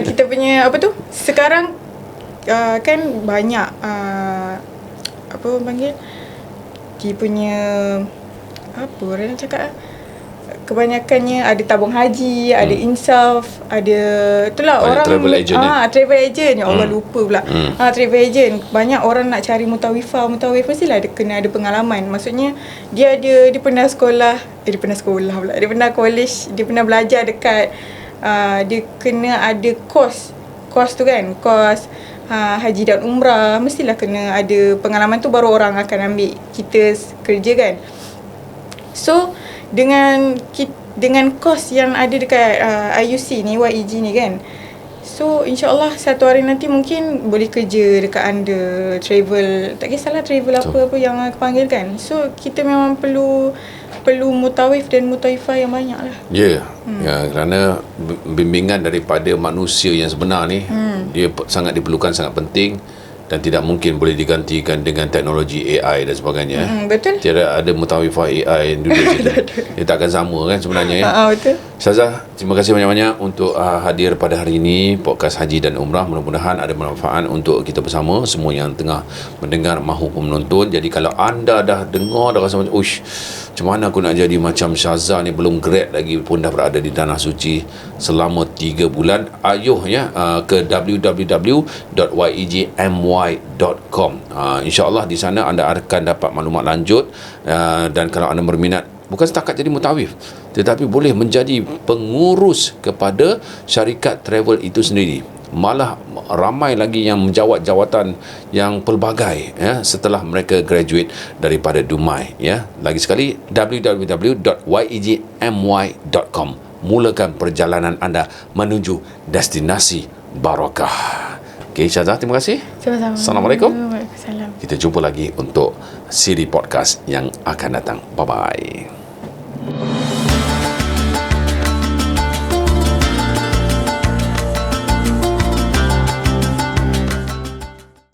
Kita punya apa tu sekarang kan banyak apa orang panggil, dia punya apa orang cakap, kebanyakannya ada tabung haji, ada insaf, ada itulah orang travel agent travel agent. Ya Allah lupa pula. Travel agent. Banyak orang nak cari mutawif mestilah kena ada pengalaman. Maksudnya dia pernah sekolah, dia pernah college, dia pernah belajar dekat dia kena ada kos tu kan, kos haji dan umrah, mestilah kena ada pengalaman tu baru orang akan ambil kita kerja kan. So dengan kos yang ada dekat IUC ni, YEG ni kan, so insyaAllah satu hari nanti mungkin boleh kerja dekat under travel, tak kisahlah travel apa-apa yang aku panggil kan. So kita memang perlu mutawif dan mutawifah yang banyak lah. Ya, kerana bimbingan daripada manusia yang sebenar ni, dia sangat diperlukan, sangat penting dan tidak mungkin boleh digantikan dengan teknologi AI dan sebagainya. Betul. Tiada ada mutawifah AI yang duduk situ. Dia takkan sama kan sebenarnya ya. Betul. Syazah, terima kasih banyak-banyak untuk hadir pada hari ini podcast Haji dan Umrah. Mudah-mudahan ada manfaat untuk kita bersama, semua yang tengah mendengar maupun menonton. Jadi kalau anda dah dengar, dah rasa macam macam mana aku nak jadi macam Syazah ni, belum grad lagi pun dah berada di Tanah Suci selama 3 bulan, ayuh ya ke www.yegmy.com. InsyaAllah di sana anda akan dapat maklumat lanjut, dan kalau anda berminat bukan setakat jadi mutawif, tetapi boleh menjadi pengurus kepada syarikat travel itu sendiri. Malah ramai lagi yang menjawat jawatan yang pelbagai ya setelah mereka graduate daripada Dumai ya. Lagi sekali www.yegmy.com. Mulakan perjalanan anda menuju destinasi barakah. Okey Syazah, terima kasih. Sama-sama. Assalamualaikum. Waalaikumsalam. Kita jumpa lagi untuk siri podcast yang akan datang. Bye bye.